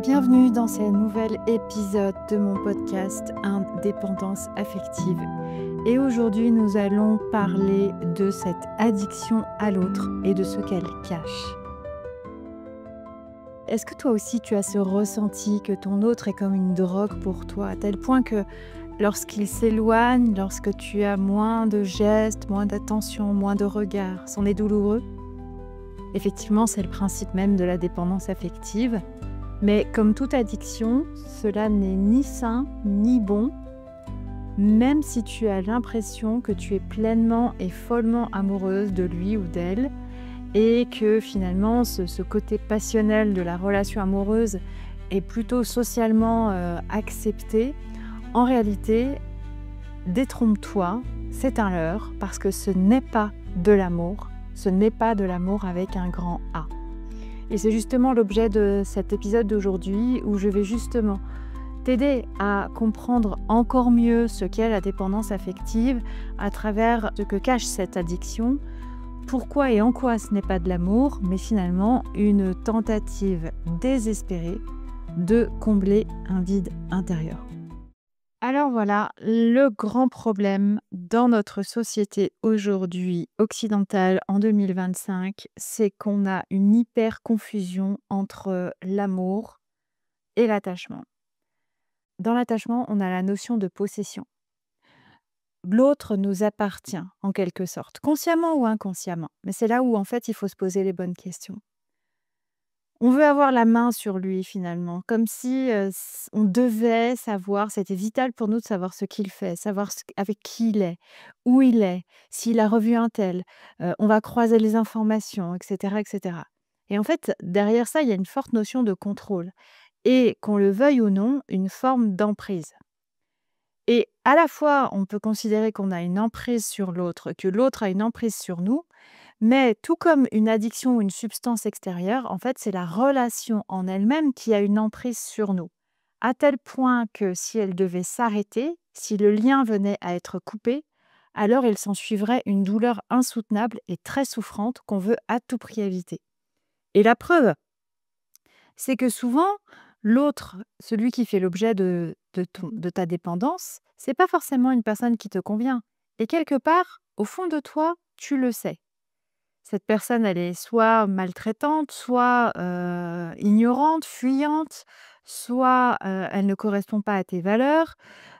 Bienvenue dans ce nouvel épisode de mon podcast Indépendance affective. Et aujourd'hui, nous allons parler de cette addiction à l'autre et de ce qu'elle cache. Est-ce que toi aussi tu as ce ressenti que ton autre est comme une drogue pour toi, à tel point que lorsqu'il s'éloigne, lorsque tu as moins de gestes, moins d'attention, moins de regards, c'en est douloureux? Effectivement, c'est le principe même de la dépendance affective. Mais comme toute addiction, cela n'est ni sain ni bon, même si tu as l'impression que tu es pleinement et follement amoureuse de lui ou d'elle et que finalement ce côté passionnel de la relation amoureuse est plutôt socialement accepté. En réalité, détrompe-toi, c'est un leurre parce que ce n'est pas de l'amour, ce n'est pas de l'amour avec un grand A. Et c'est justement l'objet de cet épisode d'aujourd'hui où je vais justement t'aider à comprendre encore mieux ce qu'est la dépendance affective à travers ce que cache cette addiction, pourquoi et en quoi ce n'est pas de l'amour, mais finalement une tentative désespérée de combler un vide intérieur. Alors voilà, le grand problème dans notre société aujourd'hui occidentale en 2025, c'est qu'on a une hyper confusion entre l'amour et l'attachement. Dans l'attachement, on a la notion de possession. L'autre nous appartient en quelque sorte, consciemment ou inconsciemment. Mais c'est là où en fait il faut se poser les bonnes questions. On veut avoir la main sur lui finalement, comme si on devait savoir, c'était vital pour nous de savoir ce qu'il fait, savoir avec qui il est, s'il a revu un tel, on va croiser les informations, etc., etc. Et en fait, derrière ça, il y a une forte notion de contrôle et, qu'on le veuille ou non, une forme d'emprise. Et à la fois, on peut considérer qu'on a une emprise sur l'autre, que l'autre a une emprise sur nous, mais tout comme une addiction ou une substance extérieure, en fait, c'est la relation en elle-même qui a une emprise sur nous. À tel point que si elle devait s'arrêter, si le lien venait à être coupé, alors il s'en suivrait une douleur insoutenable et très souffrante qu'on veut à tout prix éviter. Et la preuve, c'est que souvent, l'autre, celui qui fait l'objet de ta dépendance, c'est pas forcément une personne qui te convient. Et quelque part, au fond de toi, tu le sais. Cette personne, elle est soit maltraitante, soit ignorante, fuyante, soit elle ne correspond pas à tes valeurs.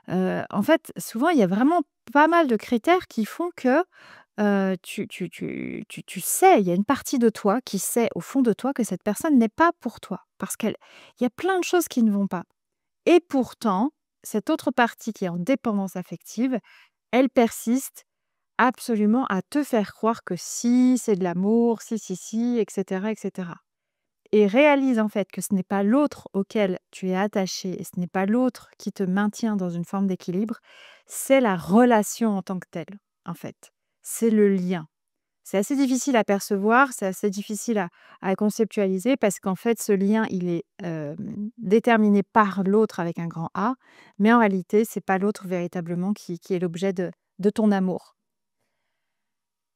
En fait, souvent, il y a vraiment pas mal de critères qui font que tu sais, il y a une partie de toi qui sait au fond de toi que cette personne n'est pas pour toi. Parce qu'il y a plein de choses qui ne vont pas. Et pourtant, cette autre partie qui est en dépendance affective, elle persiste absolument à te faire croire que si, c'est de l'amour, si, et cetera, et cetera. Et réalise en fait que ce n'est pas l'autre auquel tu es attaché et ce n'est pas l'autre qui te maintient dans une forme d'équilibre, c'est la relation en tant que telle, en fait. C'est le lien. C'est assez difficile à percevoir, c'est assez difficile à conceptualiser parce qu'en fait, ce lien, il est déterminé par l'autre avec un grand A, mais en réalité, c'est pas l'autre véritablement qui est l'objet de ton amour.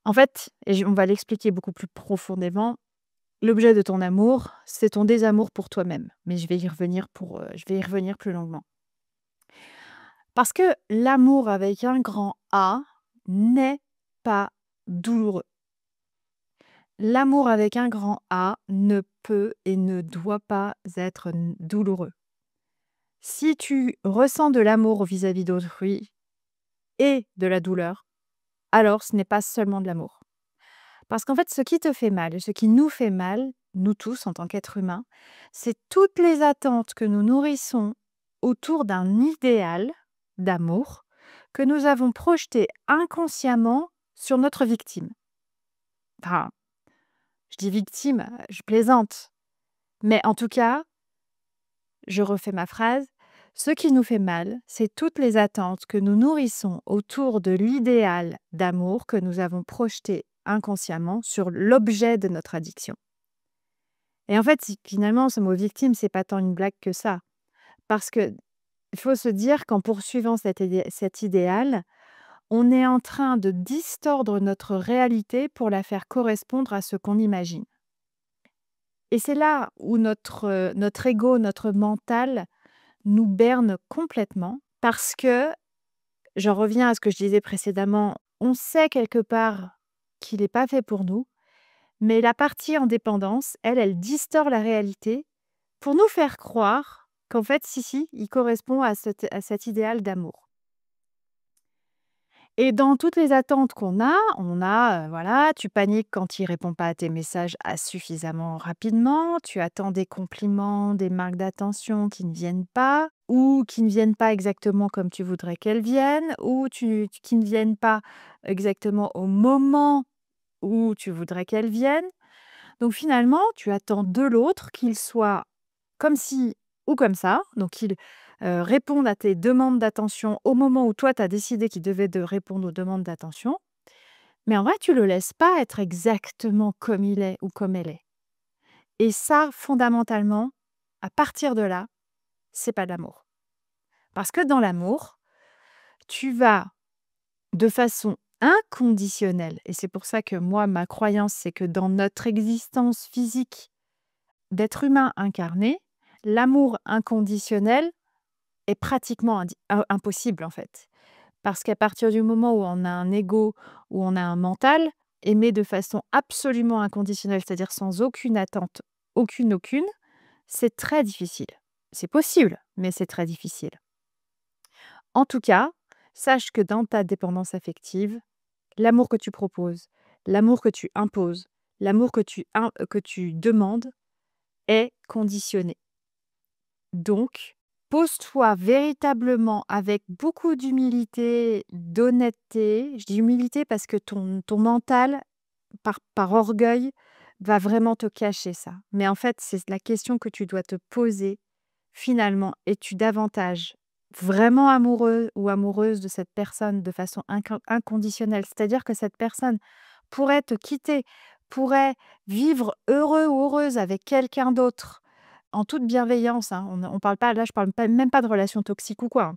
En fait, on va l'expliquer beaucoup plus profondément, l'objet de ton amour, c'est ton désamour pour toi-même. Mais je vais y revenir plus longuement. Parce que l'amour avec un grand A n'est pas douloureux. L'amour avec un grand A ne peut et ne doit pas être douloureux. Si tu ressens de l'amour vis-à-vis d'autrui et de la douleur, alors ce n'est pas seulement de l'amour. Parce qu'en fait, ce qui te fait mal et ce qui nous fait mal, nous tous en tant qu'êtres humains, c'est toutes les attentes que nous nourrissons autour d'un idéal d'amour que nous avons projeté inconsciemment sur notre victime. Enfin, je dis victime, je plaisante. Mais en tout cas, je refais ma phrase, ce qui nous fait mal, c'est toutes les attentes que nous nourrissons autour de l'idéal d'amour que nous avons projeté inconsciemment sur l'objet de notre addiction. Et en fait, finalement, ce mot victime, c'est pas tant une blague que ça. Parce que il faut se dire qu'en poursuivant cet idéal, on est en train de distordre notre réalité pour la faire correspondre à ce qu'on imagine. Et c'est là où notre ego, notre mental nous berne complètement parce que, j'en reviens à ce que je disais précédemment, on sait quelque part qu'il est pas fait pour nous, mais la partie en dépendance, elle, elle distord la réalité pour nous faire croire qu'en fait, si, si, il correspond à cet idéal d'amour. Et dans toutes les attentes qu'on a, on a, voilà, tu paniques quand il répond pas à tes messages suffisamment rapidement, tu attends des compliments, des marques d'attention qui ne viennent pas ou qui ne viennent pas exactement comme tu voudrais qu'elles viennent ou qui ne viennent pas exactement au moment où tu voudrais qu'elles viennent. Donc finalement, tu attends de l'autre qu'il soit comme ci ou comme ça, donc qu'il, réponde à tes demandes d'attention au moment où toi tu as décidé qu'il devait de répondre aux demandes d'attention. Mais en vrai, tu le laisses pas être exactement comme il est ou comme elle est. Et ça, fondamentalement, à partir de là, c'est pas de l'amour. Parce que dans l'amour, tu vas de façon inconditionnelle et c'est pour ça que moi, ma croyance, c'est que dans notre existence physique d'être humain incarné, l'amour inconditionnel est pratiquement impossible, en fait. Parce qu'à partir du moment où on a un ego, où on a un mental, aimer de façon absolument inconditionnelle, c'est-à-dire sans aucune attente, aucune, c'est très difficile. C'est possible, mais c'est très difficile. En tout cas, sache que dans ta dépendance affective, l'amour que tu proposes, l'amour que tu imposes, l'amour que tu demandes est conditionné. Donc, pose-toi véritablement avec beaucoup d'humilité, d'honnêteté. Je dis humilité parce que ton mental, par orgueil, va vraiment te cacher ça. Mais en fait, c'est la question que tu dois te poser finalement. Es-tu davantage vraiment amoureux ou amoureuse de cette personne de façon inconditionnelle? C'est-à-dire que cette personne pourrait te quitter, pourrait vivre heureux ou heureuse avec quelqu'un d'autre en toute bienveillance, hein. On parle pas là, je parle pas même pas de relation toxique ou quoi, hein,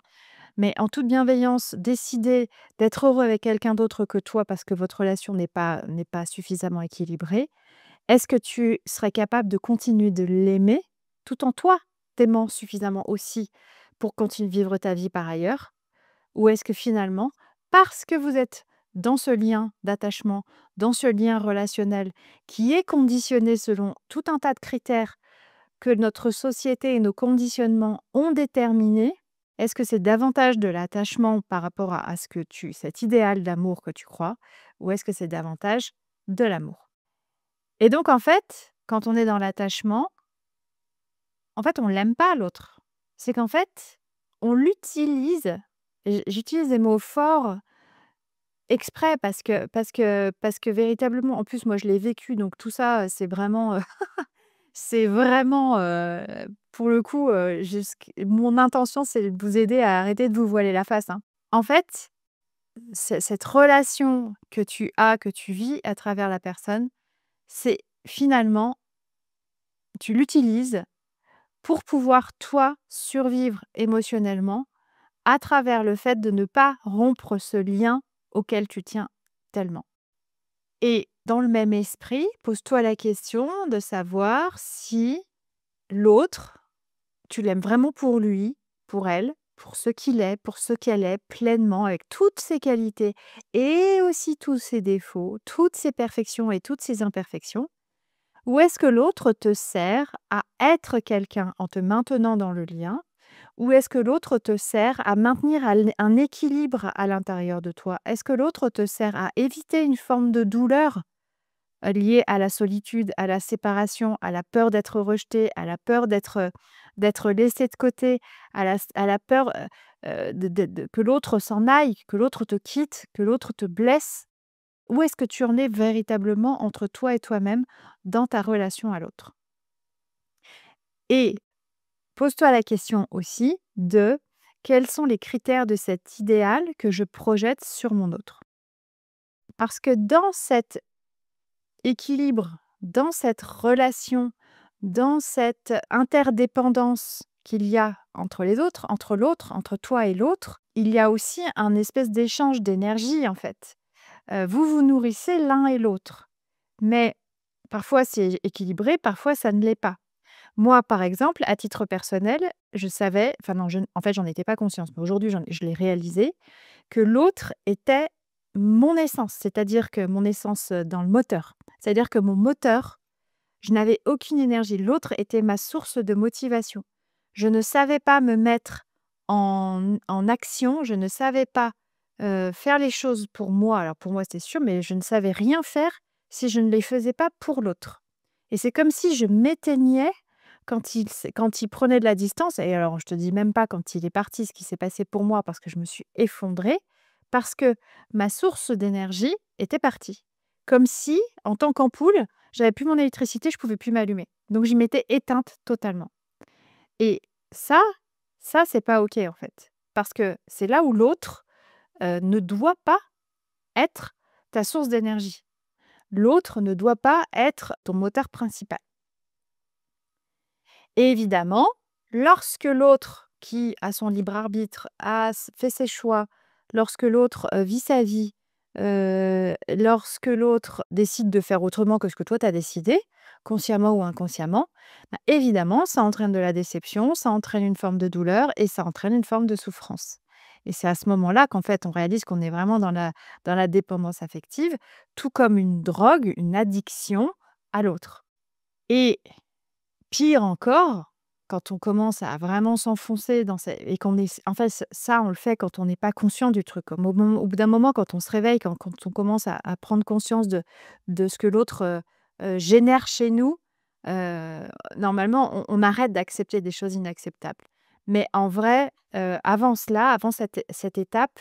mais en toute bienveillance, décider d'être heureux avec quelqu'un d'autre que toi parce que votre relation n'est pas suffisamment équilibrée. Est-ce que tu serais capable de continuer de l'aimer tout en toi t'aimant suffisamment aussi pour continuer de vivre ta vie par ailleurs? Ou est-ce que finalement, parce que vous êtes dans ce lien d'attachement, dans ce lien relationnel qui est conditionné selon tout un tas de critères que notre société et nos conditionnements ont déterminé, est-ce que c'est davantage de l'attachement par rapport à ce que cet idéal d'amour que tu crois, ou est-ce que c'est davantage de l'amour? Et donc en fait, quand on est dans l'attachement, en fait, on l'aime pas l'autre. C'est qu'en fait, on l'utilise, et j'utilise des mots forts exprès parce que véritablement en plus moi je l'ai vécu donc tout ça, c'est vraiment, pour le coup, mon intention, c'est de vous aider à arrêter de vous voiler la face, hein. En fait, cette relation que tu as, que tu vis à travers la personne, c'est finalement, tu l'utilises pour pouvoir, toi, survivre émotionnellement à travers le fait de ne pas rompre ce lien auquel tu tiens tellement. Et dans le même esprit, pose-toi la question de savoir si l'autre, tu l'aimes vraiment pour lui, pour elle, pour ce qu'il est, pour ce qu'elle est, pleinement, avec toutes ses qualités et aussi tous ses défauts, toutes ses perfections et toutes ses imperfections? Ou est-ce que l'autre te sert à être quelqu'un en te maintenant dans le lien? Ou est-ce que l'autre te sert à maintenir un équilibre à l'intérieur de toi? Est-ce que l'autre te sert à éviter une forme de douleur liées à la solitude, à la séparation, à la peur d'être rejeté, à la peur d'être laissé de côté, à la peur, de que l'autre s'en aille, que l'autre te quitte, que l'autre te blesse? Où est-ce que tu en es véritablement entre toi et toi-même dans ta relation à l'autre? Et pose-toi la question aussi de: «Quels sont les critères de cet idéal que je projette sur mon autre?» Parce que dans cet équilibre, dans cette relation, dans cette interdépendance qu'il y a entre les autres, entre l'autre, entre toi et l'autre, il y a aussi un espèce d'échange d'énergie en fait. Vous vous nourrissez l'un et l'autre. Mais Parfois, c'est équilibré, parfois ça ne l'est pas. Moi, par exemple, à titre personnel, je savais enfin non, en fait, j'en étais pas consciente, mais aujourd'hui, je l'ai réalisé, que l'autre était mon essence. C'est-à-dire que mon essence, dans le moteur. C'est-à-dire que mon moteur, je n'avais aucune énergie. L'autre était ma source de motivation. Je ne savais pas me mettre en action, je ne savais pas, faire les choses pour moi. Alors pour moi, c'est sûr, mais je ne savais rien faire si je ne les faisais pas pour l'autre. Et c'est comme si je m'éteignais quand il prenait de la distance, et alors je te dis même pas quand il est parti, ce qui s'est passé pour moi parce que je me suis effondrée, parce que ma source d'énergie était partie. Comme si, en tant qu'ampoule, j'avais plus mon électricité, je pouvais plus m'allumer. Donc je m'étais éteinte totalement. Et ça, ça c'est pas OK en fait. Parce que c'est là où l'autre, ne doit pas être ta source d'énergie. L'autre ne doit pas être ton moteur principal. Et évidemment, lorsque l'autre qui a son libre arbitre, fait ses choix, lorsque l'autre, vit sa vie, lorsque l'autre décide de faire autrement que ce que toi tu as décidé, consciemment ou inconsciemment, bah, évidemment, ça entraîne de la déception, ça entraîne une forme de douleur et ça entraîne une forme de souffrance. Et c'est à ce moment-là qu'en fait, on réalise qu'on est vraiment dans la dépendance affective, tout comme une drogue, une addiction à l'autre. Et pire encore, quand on commence à vraiment s'enfoncer dans ces et qu'on est en fait, ça, on le fait quand on n'est pas conscient du truc. Au bout d'un moment, quand on se réveille, quand on commence à prendre conscience de ce que l'autre, génère chez nous, normalement, on arrête d'accepter des choses inacceptables. Mais en vrai, avant cela, avant cette étape,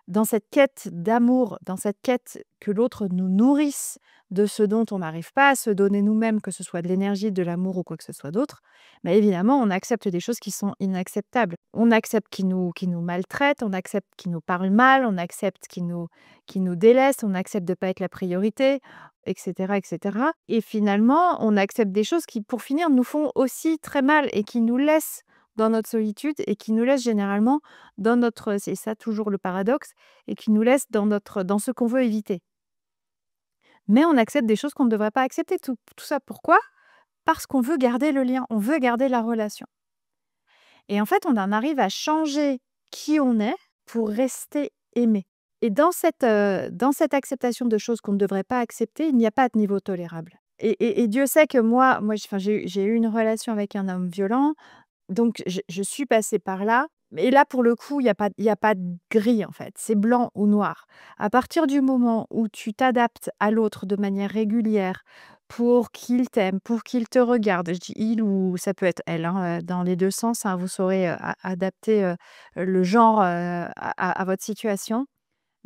dans cette quête d'amour, dans cette quête que l'autre nous nourrisse de ce dont on n'arrive pas à se donner nous-mêmes, que ce soit de l'énergie, de l'amour ou quoi que ce soit d'autre, mais évidemment, on accepte des choses qui sont inacceptables. On accepte qu'ils nous maltraitent, on accepte qu'ils nous parlent mal, on accepte qu'ils nous délaissent, on accepte de ne pas être la priorité, etc., etc. Et finalement, on accepte des choses qui, pour finir, nous font aussi très mal et qui nous laissent dans notre solitude et qui nous laissent généralement dans notre c'est ça toujours le paradoxe, et qui nous laissent dans ce qu'on veut éviter. Mais on accepte des choses qu'on ne devrait pas accepter. Tout ça pourquoi? Parce qu'on veut garder le lien, on veut garder la relation. Et en fait, on en arrive à changer qui on est pour rester aimé. Et dans cette acceptation de choses qu'on ne devrait pas accepter, il n'y a pas de niveau tolérable. Et Dieu sait que moi j'ai eu une relation avec un homme violent, donc je suis passée par là. Et là, pour le coup, il y a pas de gris, en fait. C'est blanc ou noir. À partir du moment où tu t'adaptes à l'autre de manière régulière pour qu'il t'aime, pour qu'il te regarde, je dis «il» ou ça peut être «elle», hein, dans les 2 sens, hein, vous saurez, adapter, le genre, à votre situation.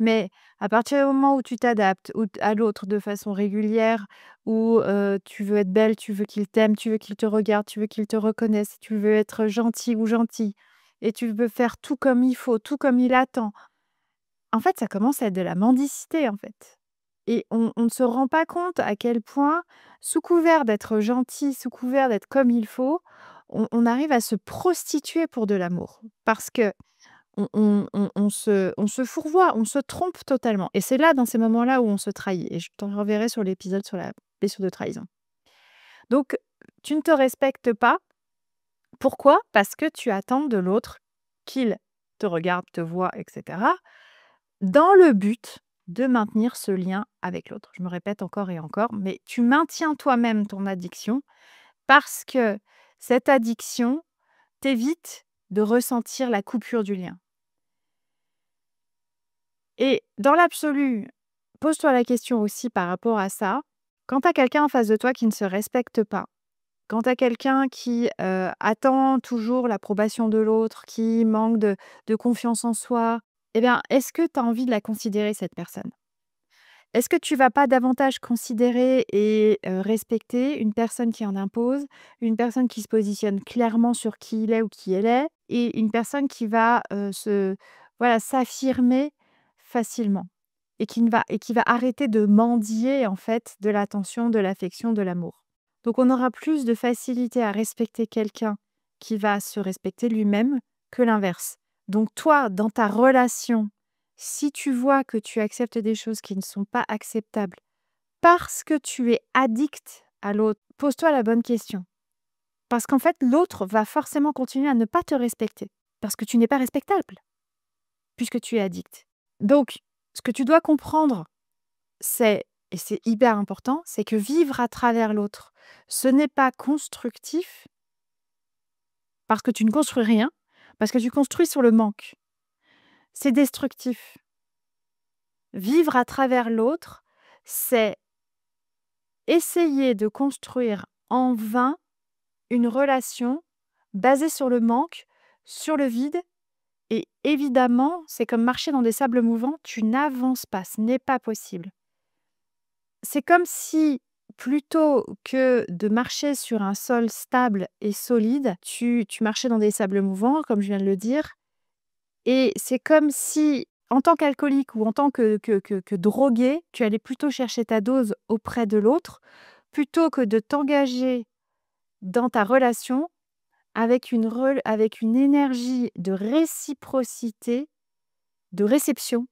Mais à partir du moment où tu t'adaptes à l'autre de façon régulière, où, tu veux être belle, tu veux qu'il t'aime, tu veux qu'il te regarde, tu veux qu'il te reconnaisse, tu veux être gentil ou gentil et tu veux faire tout comme il faut, tout comme il attend. En fait, ça commence à être de la mendicité, en fait. Et on ne se rend pas compte à quel point, sous couvert d'être gentil, sous couvert d'être comme il faut, on arrive à se prostituer pour de l'amour. Parce que on se fourvoie, on se trompe totalement et c'est là, dans ces moments-là, où on se trahit et je t'en reverrai sur l'épisode sur la blessure de trahison. Donc tu ne te respectes pas. Pourquoi? Parce que tu attends de l'autre qu'il te regarde, te voit et cetera, dans le but de maintenir ce lien avec l'autre. Je me répète encore et encore, mais tu maintiens toi-même ton addiction parce que cette addiction t'évite de ressentir la coupure du lien. Et dans l'absolu, pose-toi la question aussi par rapport à ça. Quand tu as quelqu'un en face de toi qui ne se respecte pas, quand tu as quelqu'un qui, attend toujours l'approbation de l'autre, qui manque de confiance en soi, eh bien, est-ce que tu as envie de la considérer cette personne? Est-ce que tu vas pas davantage considérer et respecter une personne qui en impose, une personne qui se positionne clairement sur qui il est ou qui elle est et une personne qui va, voilà, s'affirmer facilement et qui va arrêter de mendier, en fait, de l'attention, de l'affection, de l'amour. Donc on aura plus de facilité à respecter quelqu'un qui va se respecter lui-même que l'inverse. Donc toi, dans ta relation, si tu vois que tu acceptes des choses qui ne sont pas acceptables parce que tu es addict à l'autre, pose-toi la bonne question. Parce qu'en fait, l'autre va forcément continuer à ne pas te respecter. Parce que tu n'es pas respectable, puisque tu es addict. Donc, ce que tu dois comprendre, c'est, et c'est hyper important, c'est que vivre à travers l'autre, ce n'est pas constructif parce que tu ne construis rien, parce que tu construis sur le manque. C'est destructif. Vivre à travers l'autre, c'est essayer de construire en vain une relation basée sur le manque, sur le vide. Et évidemment, c'est comme marcher dans des sables mouvants, tu n'avances pas, ce n'est pas possible. C'est comme si, plutôt que de marcher sur un sol stable et solide, tu marchais dans des sables mouvants, comme je viens de le dire. Et c'est comme si, en tant qu'alcoolique ou en tant que drogué, tu allais plutôt chercher ta dose auprès de l'autre, plutôt que de t'engager dans ta relation avec une énergie de réciprocité, de réception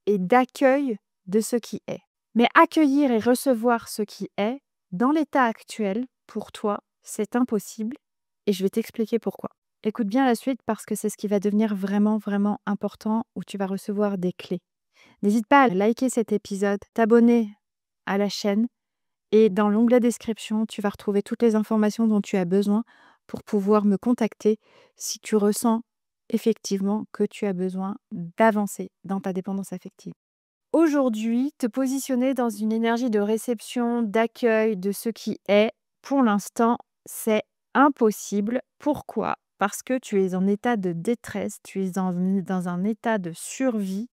et d'accueil de ce qui est. Mais accueillir et recevoir ce qui est, dans l'état actuel, pour toi, c'est impossible et je vais t'expliquer pourquoi. Écoute bien la suite parce que c'est ce qui va devenir vraiment, vraiment important où tu vas recevoir des clés. N'hésite pas à liker cet épisode, t'abonner à la chaîne et dans l'onglet description, tu vas retrouver toutes les informations dont tu as besoin pour pouvoir me contacter si tu ressens effectivement que tu as besoin d'avancer dans ta dépendance affective. Aujourd'hui, te positionner dans une énergie de réception, d'accueil de ce qui est, pour l'instant, c'est impossible. Pourquoi? Parce que tu es en état de détresse, tu es dans un état de survie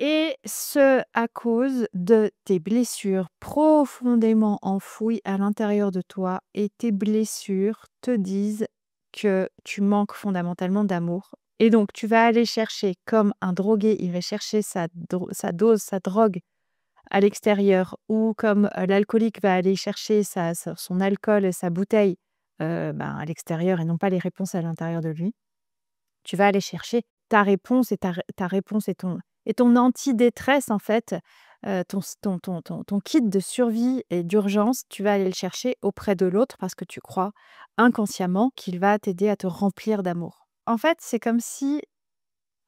et ce à cause de tes blessures profondément enfouies à l'intérieur de toi et tes blessures te disent que tu manques fondamentalement d'amour. Et donc, tu vas aller chercher, comme un drogué irait chercher sa dose, sa drogue à l'extérieur, ou comme l'alcoolique va aller chercher son alcool, sa bouteille à l'extérieur et non pas les réponses à l'intérieur de lui. Tu vas aller chercher ta réponse et ta réponse et ton anti-détresse, en fait, ton kit de survie et d'urgence, tu vas aller le chercher auprès de l'autre parce que tu crois inconsciemment qu'il va t'aider à te remplir d'amour. En fait, c'est comme si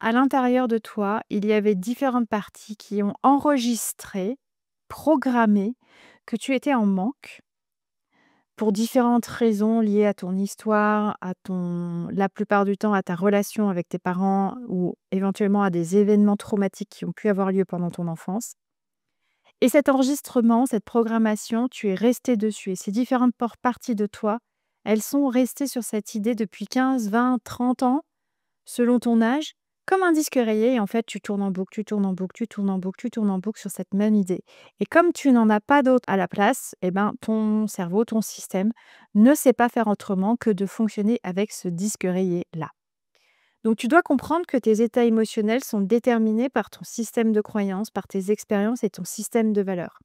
à l'intérieur de toi, il y avait différentes parties qui ont enregistré, programmé que tu étais en manque pour différentes raisons liées à ton histoire, la plupart du temps à ta relation avec tes parents ou éventuellement à des événements traumatiques qui ont pu avoir lieu pendant ton enfance. Et cet enregistrement, cette programmation, tu es resté dessus. Et ces différentes parties de toi, elles sont restées sur cette idée depuis 15, 20, 30 ans, selon ton âge, comme un disque rayé. Et en fait, tu tournes en boucle, tu tournes en boucle, tu tournes en boucle, tu tournes en boucle sur cette même idée. Et comme tu n'en as pas d'autre à la place, eh ben, ton cerveau, ton système ne sait pas faire autrement que de fonctionner avec ce disque rayé-là. Donc, tu dois comprendre que tes états émotionnels sont déterminés par ton système de croyances, par tes expériences et ton système de valeurs.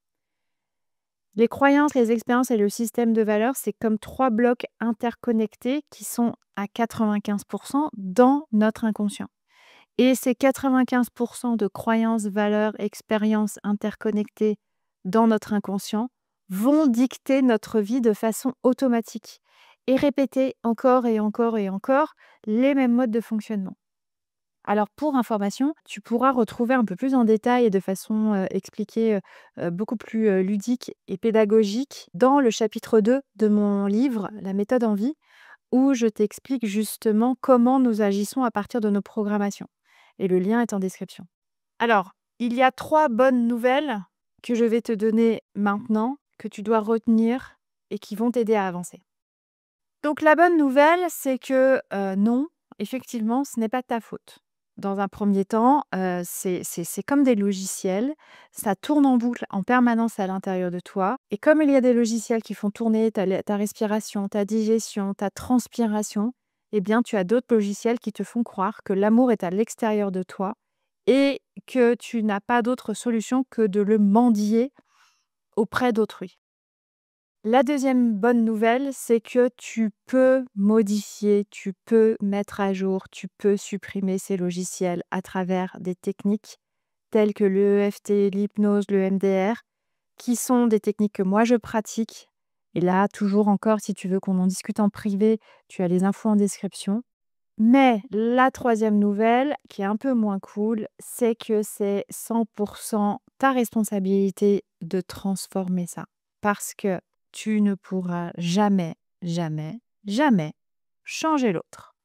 Les croyances, les expériences et le système de valeurs, c'est comme 3 blocs interconnectés qui sont à 95% dans notre inconscient. Et ces 95% de croyances, valeurs, expériences interconnectées dans notre inconscient vont dicter notre vie de façon automatique et répéter encore et encore et encore les mêmes modes de fonctionnement. Alors pour information, tu pourras retrouver un peu plus en détail et de façon expliquée beaucoup plus ludique et pédagogique dans le chapitre 2 de mon livre La méthode en vie, où je t'explique justement comment nous agissons à partir de nos programmations. Et le lien est en description. Alors, il y a 3 bonnes nouvelles que je vais te donner maintenant, que tu dois retenir et qui vont t'aider à avancer. Donc la bonne nouvelle, c'est que non, effectivement, ce n'est pas de ta faute. Dans un premier temps, c'est comme des logiciels, ça tourne en boucle en permanence à l'intérieur de toi et comme il y a des logiciels qui font tourner ta respiration, ta digestion, ta transpiration, eh bien, tu as d'autres logiciels qui te font croire que l'amour est à l'extérieur de toi et que tu n'as pas d'autre solution que de le mendier auprès d'autrui. La deuxième bonne nouvelle, c'est que tu peux modifier, tu peux mettre à jour, tu peux supprimer ces logiciels à travers des techniques telles que le EFT, l'hypnose, le MDR, qui sont des techniques que moi je pratique Et là, toujours encore, si tu veux qu'on en discute en privé, tu as les infos en description. Mais la troisième nouvelle, qui est un peu moins cool, c'est que c'est 100% ta responsabilité de transformer ça. Parce que tu ne pourras jamais, jamais, jamais changer l'autre.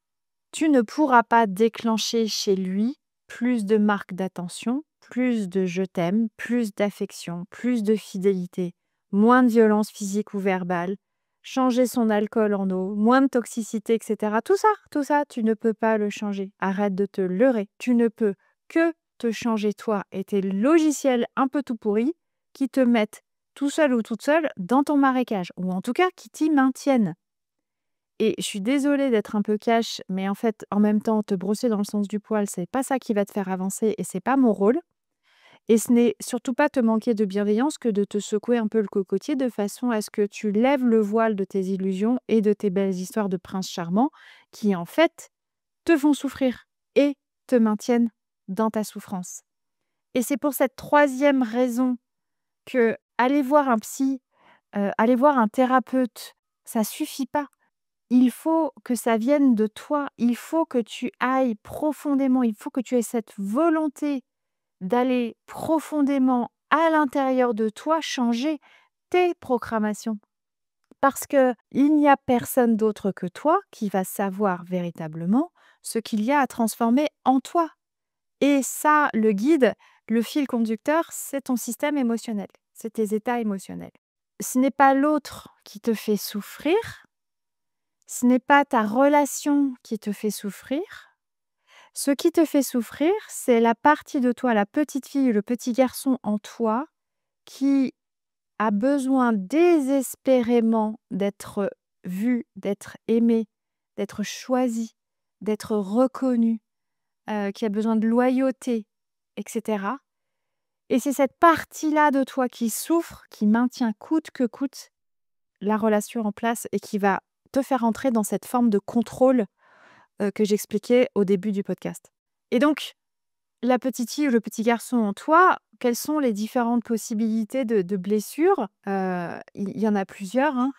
Tu ne pourras pas déclencher chez lui plus de marques d'attention, plus de je t'aime, plus d'affection, plus de fidélité, moins de violence physique ou verbale, changer son alcool en eau, moins de toxicité, etc. Tout ça, tu ne peux pas le changer. Arrête de te leurrer. Tu ne peux que te changer toi et tes logiciels un peu tout pourris qui te mettent tout seul ou toute seule dans ton marécage, ou en tout cas qui t'y maintiennent. Et je suis désolée d'être un peu cash, mais en fait, en même temps, te brosser dans le sens du poil, c'est pas ça qui va te faire avancer et c'est pas mon rôle. Et ce n'est surtout pas te manquer de bienveillance que de te secouer un peu le cocotier de façon à ce que tu lèves le voile de tes illusions et de tes belles histoires de prince charmant qui, en fait, te font souffrir et te maintiennent dans ta souffrance. Et c'est pour cette troisième raison que aller voir un psy, aller voir un thérapeute, ça suffit pas. Il faut que ça vienne de toi. Il faut que tu ailles profondément. Il faut que tu aies cette volonté d'aller profondément à l'intérieur de toi changer tes programmations. Parce que il n'y a personne d'autre que toi qui va savoir véritablement ce qu'il y a à transformer en toi. Et ça, le guide, le fil conducteur, c'est ton système émotionnel, c'est tes états émotionnels. Ce n'est pas l'autre qui te fait souffrir, ce n'est pas ta relation qui te fait souffrir. Ce qui te fait souffrir, c'est la partie de toi, la petite fille ou le petit garçon en toi qui a besoin désespérément d'être vu, d'être aimé, d'être choisi, d'être reconnu, qui a besoin de loyauté, etc. Et c'est cette partie-là de toi qui souffre, qui maintient coûte que coûte la relation en place et qui va te faire entrer dans cette forme de contrôle que j'expliquais au début du podcast. Et donc, la petite fille ou le petit garçon en toi, quelles sont les différentes possibilités de blessures? Il y en a plusieurs, hein.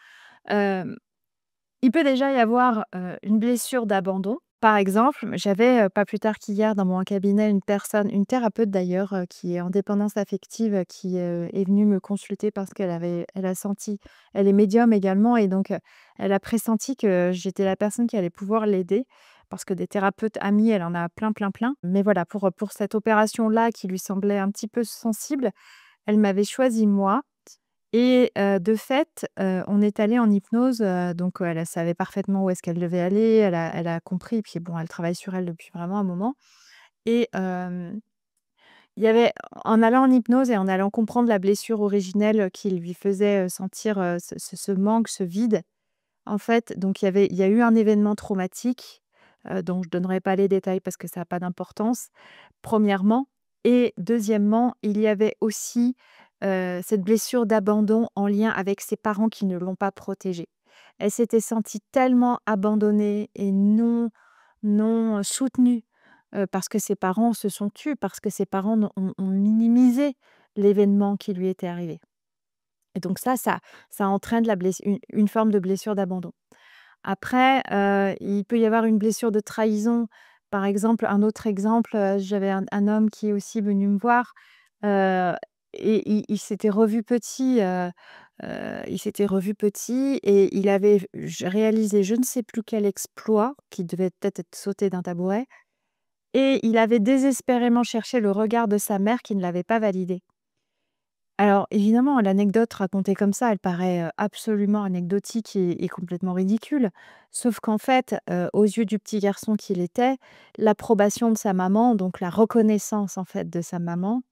Il peut déjà y avoir, une blessure d'abandon. Par exemple, j'avais, pas plus tard qu'hier dans mon cabinet une thérapeute d'ailleurs, qui est en dépendance affective, qui, est venue me consulter parce elle a senti elle est médium également et donc, elle a pressenti que j'étais la personne qui allait pouvoir l'aider. Parce que des thérapeutes amis, elle en a plein, plein, plein. Mais voilà, pour cette opération-là qui lui semblait un petit peu sensible, elle m'avait choisi moi et de fait, on est allé en hypnose, donc elle savait parfaitement où est-ce qu'elle devait aller, elle a compris, puis bon, elle travaille sur elle depuis vraiment un moment et il y avait en allant en hypnose et en allant comprendre la blessure originelle qui lui faisait, sentir, ce manque, ce vide, en fait, donc il y a eu un événement traumatique, dont je donnerai pas les détails parce que ça a pas d'importance, premièrement et deuxièmement, il y avait aussi, cette blessure d'abandon en lien avec ses parents qui ne l'ont pas protégée. Elle s'était sentie tellement abandonnée et non soutenue, parce que ses parents se sont tus, parce que ses parents ont minimisé l'événement qui lui était arrivé et donc ça entraîne la bless une forme de blessure d'abandon. Après, il peut y avoir une blessure de trahison. Par exemple, un autre exemple, j'avais un homme qui est aussi venu me voir, heu et il s'était revu petit, il s'était revu petit et il avait réalisé je ne sais plus quel exploit, qui devait peut-être être sauté d'un tabouret et il avait désespérément cherché le regard de sa mère qui ne l'avait pas validé. Alors évidemment, l'anecdote racontée comme ça, elle paraît, absolument anecdotique et complètement ridicule. Sauf qu'en fait, aux yeux du petit garçon qu'il était, l'approbation de sa maman, donc la reconnaissance en fait de sa maman,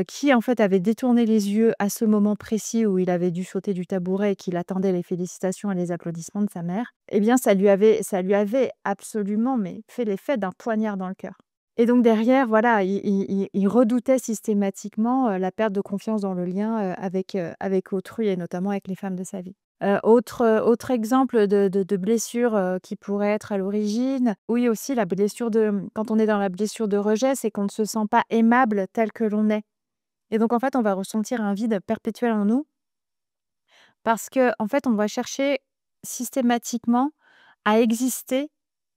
qui en fait avait détourné les yeux à ce moment précis où il avait dû sauter du tabouret et qu'il attendait les félicitations et les applaudissements de sa mère, eh bien ça lui avait absolument mais fait l'effet d'un poignard dans le cœur. Et donc derrière, voilà, il redoutait systématiquement, la perte de confiance dans le lien, avec autrui et notamment avec les femmes de sa vie. Autre exemple de blessure, qui pourrait être à l'origine, oui aussi la blessure quand on est dans la blessure de rejet, c'est qu'on ne se sent pas aimable tel que l'on est et donc en fait, on va ressentir un vide perpétuel en nous Parce que en fait, on va chercher systématiquement à exister.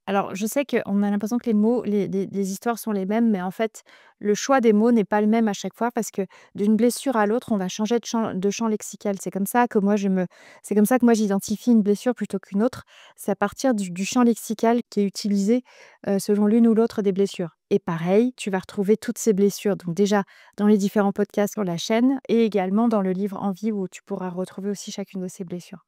Alors, je sais qu'on a l'impression que les mots, les histoires sont les mêmes, mais en fait, le choix des mots n'est pas le même à chaque fois parce que d'une blessure à l'autre, on va changer de champ lexical. C'est comme ça que moi j'identifie une blessure plutôt qu'une autre. C'est à partir du champ lexical qui est utilisé, selon l'une ou l'autre des blessures. Et pareil, tu vas retrouver toutes ces blessures, donc déjà dans les différents podcasts sur la chaîne et également dans le livre «Envie» où tu pourras retrouver aussi chacune de ces blessures.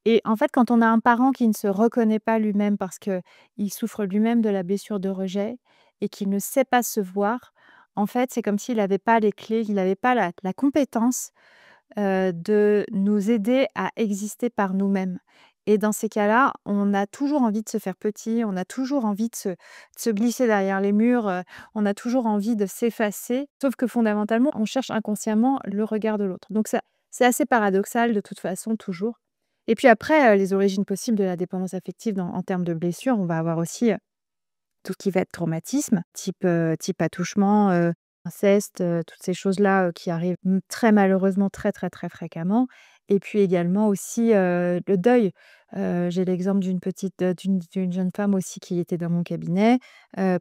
Et en fait, quand on a un parent qui ne se reconnaît pas lui-même parce qu'il souffre lui-même de la blessure de rejet et qu'il ne sait pas se voir, en fait, c'est comme s'il n'avait pas les clés, il n'avait pas la compétence, de nous aider à exister par nous-mêmes. Et dans ces cas-là, on a toujours envie de se faire petit, on a toujours envie de se glisser derrière les murs, on a toujours envie de s'effacer, sauf que fondamentalement, on cherche inconsciemment le regard de l'autre. Donc ça, c'est assez paradoxal de toute façon, toujours. Et puis après, les origines possibles de la dépendance affective en termes de blessures, on va avoir aussi, tout ce qui va être traumatisme, type attouchement, inceste, toutes ces choses-là, qui arrivent, très malheureusement, très, très, très fréquemment. Et puis également aussi, le deuil. J'ai l'exemple d'une jeune femme aussi qui était dans mon cabinet.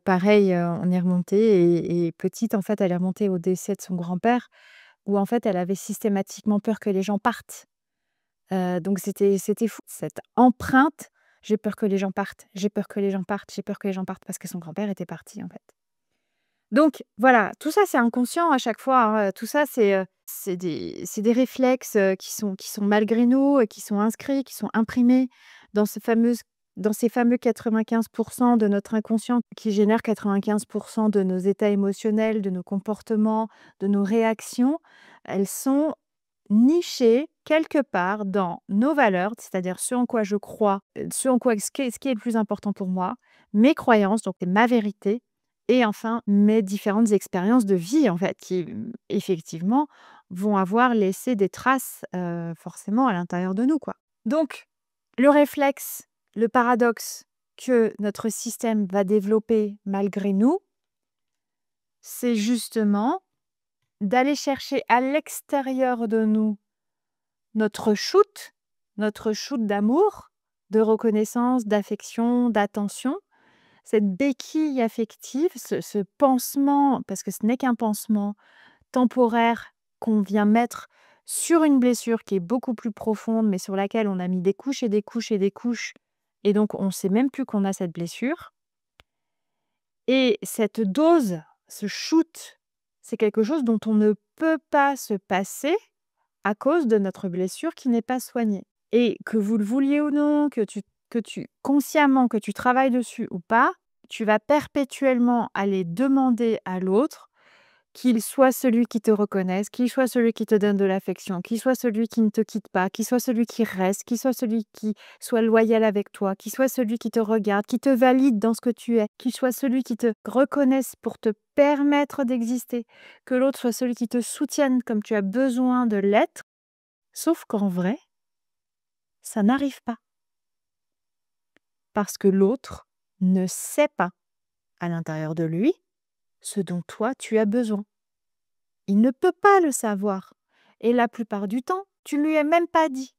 Pareil, on est remonté et petite, en fait, elle est remontée au décès de son grand-père où, en fait, elle avait systématiquement peur que les gens partent. Donc c'était fou. Cette empreinte: «J'ai peur que les gens partent, j'ai peur que les gens partent, j'ai peur que les gens partent», parce que son grand-père était parti, en fait. Donc voilà, tout ça, c'est inconscient à chaque fois, hein, tout ça, c'est des réflexes, qui sont malgré nous, qui sont inscrits, qui sont imprimés dans ces fameux 95 de notre inconscient qui génèrent 95 de nos états émotionnels, de nos comportements, de nos réactions. Elles sont nichées quelque part dans nos valeurs, c'est-à-dire ce en quoi je crois, ce qui est le plus important pour moi, mes croyances, donc c'est ma vérité et enfin mes différentes expériences de vie, en fait, qui, effectivement, vont avoir laissé des traces, forcément à l'intérieur de nous, quoi. Donc le réflexe, le paradoxe que notre système va développer malgré nous, c'est justement d'aller chercher à l'extérieur de nous notre shoot d'amour, de reconnaissance, d'affection, d'attention, cette béquille affective, ce pansement, parce que ce n'est qu'un pansement temporaire qu'on vient mettre sur une blessure qui est beaucoup plus profonde, mais sur laquelle on a mis des couches et des couches et des couches, et donc on ne sait même plus qu'on a cette blessure. Et cette dose, ce shoot, c'est quelque chose dont on ne peut pas se passer à cause de notre blessure qui n'est pas soignée. Et que vous le vouliez ou non, que tu consciemment, que tu travailles dessus ou pas, tu vas perpétuellement aller demander à l'autre qu'il soit celui qui te reconnaisse, qu'il soit celui qui te donne de l'affection, qu'il soit celui qui ne te quitte pas, qu'il soit celui qui reste, qu'il soit celui qui soit loyal avec toi, qu'il soit celui qui te regarde, qui te valide dans ce que tu es, qu'il soit celui qui te reconnaisse pour te permettre d'exister, que l'autre soit celui qui te soutienne comme tu as besoin de l'être. Sauf qu'en vrai, ça n'arrive pas. Parce que l'autre ne sait pas, à l'intérieur de lui, ce dont toi tu as besoin. Il ne peut pas le savoir. Et la plupart du temps, tu ne lui as même pas dit.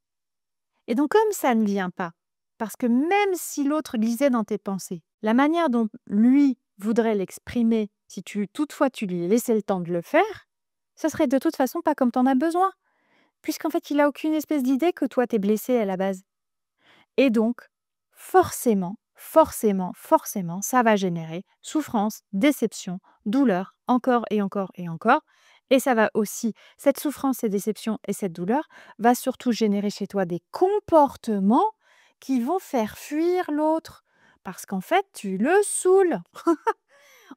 Et donc comme ça ne vient pas, parce que même si l'autre lisait dans tes pensées, la manière dont lui voudrait l'exprimer, si toutefois tu lui laissais le temps de le faire, ça serait de toute façon pas comme tu en as besoin. Puisqu'en fait, il a aucune espèce d'idée que toi t'es blessé à la base. Et donc, forcément, forcément, forcément, ça va générer souffrance, déception, douleur, encore et encore et encore. Et ça va aussi, cette souffrance, cette déception et cette douleur va surtout générer chez toi des comportements qui vont faire fuir l'autre. Parce qu'en fait, tu le saoules.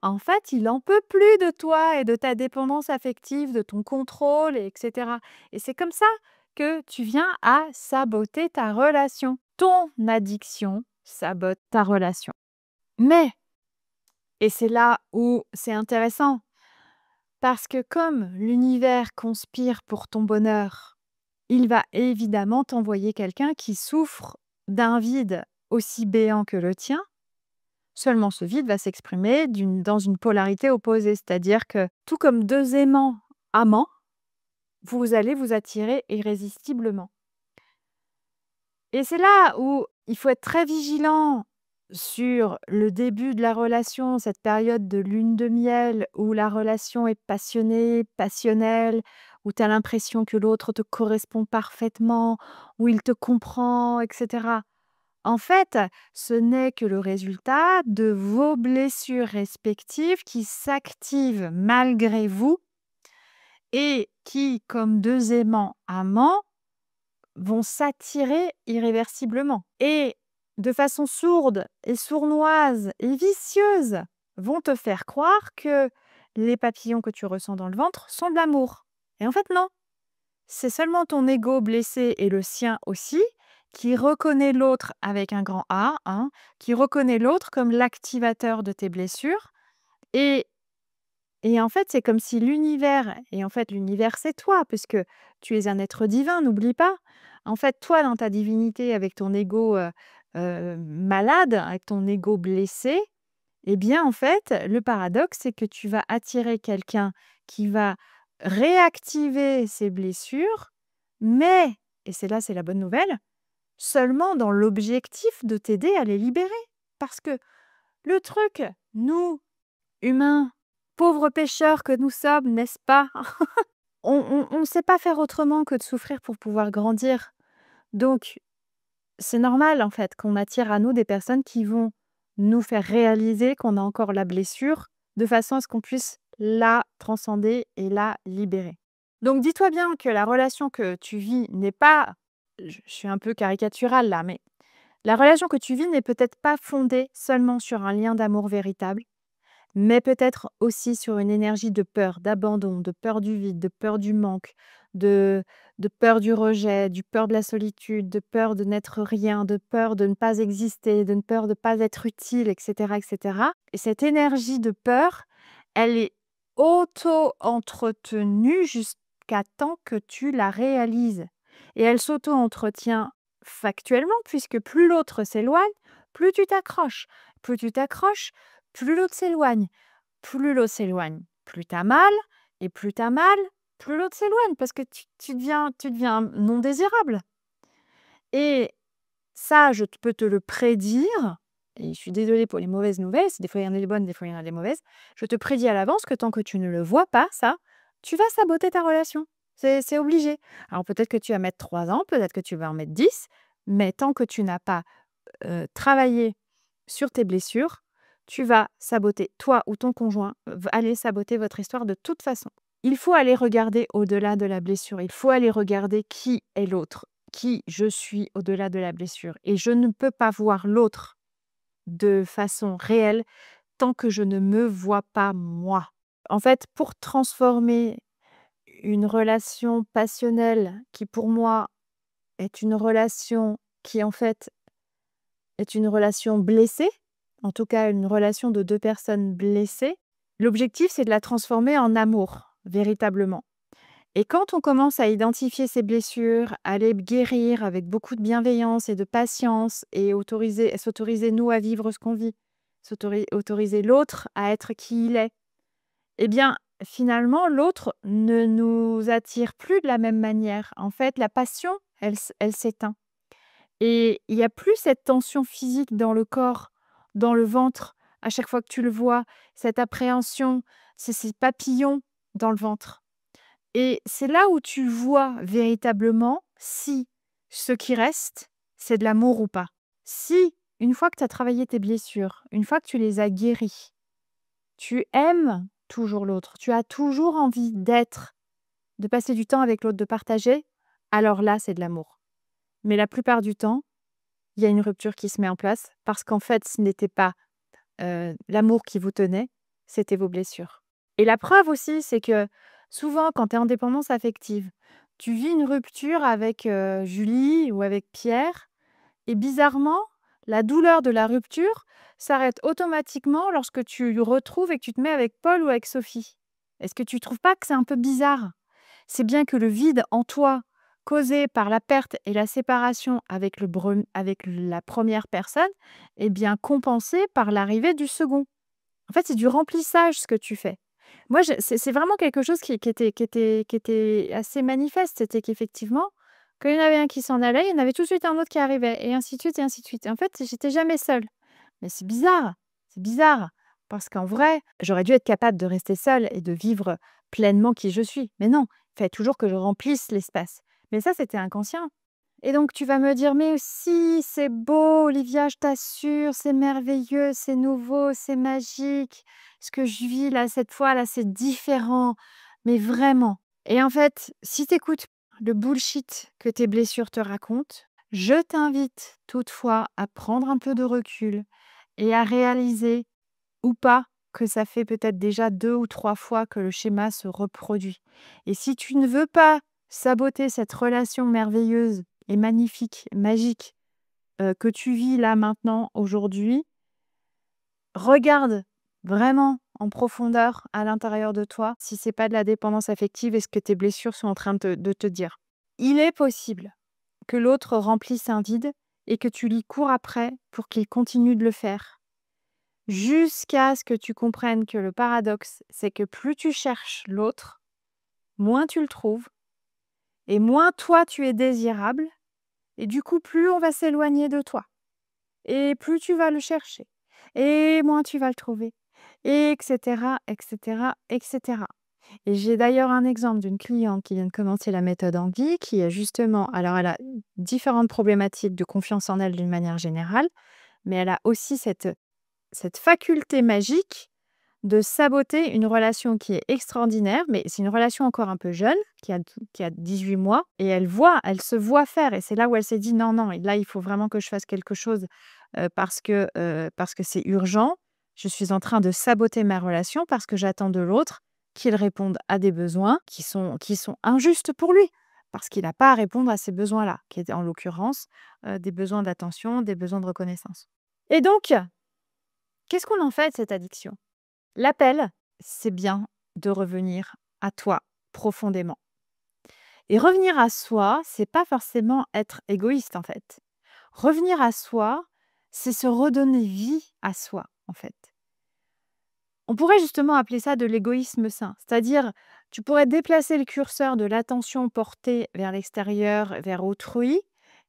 En fait, il en peut plus de toi et de ta dépendance affective, de ton contrôle, et etc. Et c'est comme ça que tu viens à saboter ta relation. Ton addiction sabote ta relation. Mais, et c'est là où c'est intéressant, parce que comme l'univers conspire pour ton bonheur, il va évidemment t'envoyer quelqu'un qui souffre d'un vide aussi béant que le tien. Seulement ce vide va s'exprimer dans une polarité opposée, c'est-à-dire que tout comme deux aimants amants, vous allez vous attirer irrésistiblement. Et c'est là où il faut être très vigilant sur le début de la relation, cette période de lune de miel où la relation est passionnée, passionnelle, où tu as l'impression que l'autre te correspond parfaitement, où il te comprend, et cetera. En fait, ce n'est que le résultat de vos blessures respectives qui s'activent malgré vous et qui, comme 2 aimants amants, vont s'attirer irréversiblement et de façon sourde et sournoise et vicieuse, vont te faire croire que les papillons que tu ressens dans le ventre sont de l'amour. Et en fait, non. C'est seulement ton ego blessé et le sien aussi qui reconnaît l'autre avec un grand A, hein, qui reconnaît l'autre comme l'activateur de tes blessures et en fait, c'est comme si l'univers et en fait, l'univers, c'est toi puisque tu es un être divin, n'oublie pas. En fait, toi, dans ta divinité, avec ton ego, malade, avec ton ego blessé, eh bien, en fait, le paradoxe, c'est que tu vas attirer quelqu'un qui va réactiver ses blessures, mais et c'est la bonne nouvelle, seulement dans l'objectif de t'aider à les libérer. Parce que le truc, nous, humains, pauvres pécheurs que nous sommes, n'est-ce pas? On ne sait pas faire autrement que de souffrir pour pouvoir grandir. Donc, c'est normal, en fait, qu'on attire à nous des personnes qui vont nous faire réaliser qu'on a encore la blessure, de façon à ce qu'on puisse la transcender et la libérer. Donc, dis-toi bien que la relation que tu vis n'est pas je suis un peu caricaturale là, mais la relation que tu vis n'est peut-être pas fondée seulement sur un lien d'amour véritable, mais peut-être aussi sur une énergie de peur, d'abandon, de peur du vide, de peur du manque, de peur du rejet, du peur de la solitude, de peur de n'être rien, de peur de ne pas exister, de peur de ne pas être utile, et cetera, et cetera. Et cette énergie de peur, elle est auto-entretenue jusqu'à temps que tu la réalises. Et elle s'auto-entretient factuellement, puisque plus l'autre s'éloigne, plus tu t'accroches. Plus tu t'accroches, plus l'autre s'éloigne. Plus l'autre s'éloigne, plus tu as mal et plus tu as mal, plus l'autre s'éloigne parce que tu deviens non désirable et ça, je peux te le prédire et je suis désolée pour les mauvaises nouvelles, des fois il y en a des bonnes, des fois il y en a des mauvaises. Je te prédis à l'avance que tant que tu ne le vois pas ça, tu vas saboter ta relation. C'est obligé. Alors peut-être que tu vas mettre 3 ans, peut-être que tu vas en mettre 10, mais tant que tu n'as pas, travaillé sur tes blessures, tu vas saboter, toi ou ton conjoint, va aller saboter votre histoire de toute façon. Il faut aller regarder au-delà de la blessure. Il faut aller regarder qui est l'autre, qui je suis au-delà de la blessure. Et je ne peux pas voir l'autre de façon réelle tant que je ne me vois pas moi. En fait, pour transformer une relation passionnelle qui pour moi est une relation qui en fait est une relation blessée, en tout cas une relation de 2 personnes blessées. L'objectif, c'est de la transformer en amour, véritablement. Et quand on commence à identifier ces blessures, à les guérir avec beaucoup de bienveillance et de patience et s'autoriser nous à vivre ce qu'on vit, autoriser l'autre à être qui il est, eh bien, finalement, l'autre ne nous attire plus de la même manière. En fait, la passion, elle s'éteint. Et il y a plus cette tension physique dans le corps, dans le ventre, à chaque fois que tu le vois, cette appréhension, ces papillons dans le ventre. Et c'est là où tu vois véritablement si ce qui reste, c'est de l'amour ou pas. Si, une fois que tu as travaillé tes blessures, une fois que tu les as guéries, tu aimes toujours l'autre, tu as toujours envie d'être, de passer du temps avec l'autre, de partager, alors là, c'est de l'amour. Mais la plupart du temps, il y a une rupture qui se met en place parce qu'en fait, ce n'était pas, l'amour qui vous tenait, c'était vos blessures. Et la preuve aussi, c'est que souvent quand tu es en dépendance affective, tu vis une rupture avec, Julie ou avec Pierre et bizarrement, la douleur de la rupture s'arrête automatiquement lorsque tu retrouves et que tu te mets avec Paul ou avec Sophie. Est-ce que tu trouves pas que c'est un peu bizarre? C'est bien que le vide en toi, causé par la perte et la séparation avec la première personne, est bien compensé par l'arrivée du second. En fait, c'est du remplissage ce que tu fais. Moi, c'est vraiment quelque chose qui était assez manifeste. C'était qu'effectivement, Quand il y en avait un qui s'en allait, il y en avait tout de suite un autre qui arrivait et ainsi de suite et ainsi de suite. Et en fait, j'étais jamais seule. Mais c'est bizarre parce qu'en vrai, j'aurais dû être capable de rester seule et de vivre pleinement qui je suis. Mais non, il fallait toujours que je remplisse l'espace. Mais ça, c'était inconscient. Et donc tu vas me dire: «Mais si, c'est beau Olivia, je t'assure, c'est merveilleux, c'est nouveau, c'est magique. Ce que je vis là, cette fois là, c'est différent, mais vraiment». Et en fait, si tu écoutes le bullshit que tes blessures te racontent, je t'invite toutefois à prendre un peu de recul et à réaliser ou pas que ça fait peut-être déjà 2 ou 3 fois que le schéma se reproduit. Et si tu ne veux pas saboter cette relation merveilleuse et magnifique, magique, que tu vis là, maintenant, aujourd'hui, regarde vraiment en profondeur à l'intérieur de toi si c'est pas de la dépendance affective et ce que tes blessures sont en train de te dire. Il est possible que l'autre remplisse un vide et que tu lui cours après pour qu'il continue de le faire. Jusqu'à ce que tu comprennes que le paradoxe, c'est que plus tu cherches l'autre, moins tu le trouves et moins toi tu es désirable et du coup plus on va s'éloigner de toi et plus tu vas le chercher et moins tu vas le trouver et cetera et cetera et cetera. Et j'ai d'ailleurs un exemple d'une cliente qui vient de commencer la méthode Anguille qui est justement alors elle a différentes problématiques de confiance en elle d'une manière générale, mais elle a aussi cette faculté magique de saboter une relation qui est extraordinaire, mais c'est une relation encore un peu jeune, qui a 18 mois et elle se voit faire et c'est là où elle s'est dit: «Non, non, et là, il faut vraiment que je fasse quelque chose, parce que c'est urgent. Je suis en train de saboter ma relation parce que j'attends de l'autre qu'il réponde à des besoins qui sont injustes pour lui, parce qu'il n'a pas à répondre à ces besoins-là», qui étaient en l'occurrence, des besoins d'attention, des besoins de reconnaissance. Et donc, qu'est-ce qu'on en fait de cette addiction? L'appel, c'est bien de revenir à toi profondément. Et revenir à soi, c'est pas forcément être égoïste en fait. Revenir à soi, c'est se redonner vie à soi en fait. On pourrait justement appeler ça de l'égoïsme sain. C'est-à-dire, tu pourrais déplacer le curseur de l'attention portée vers l'extérieur, vers autrui,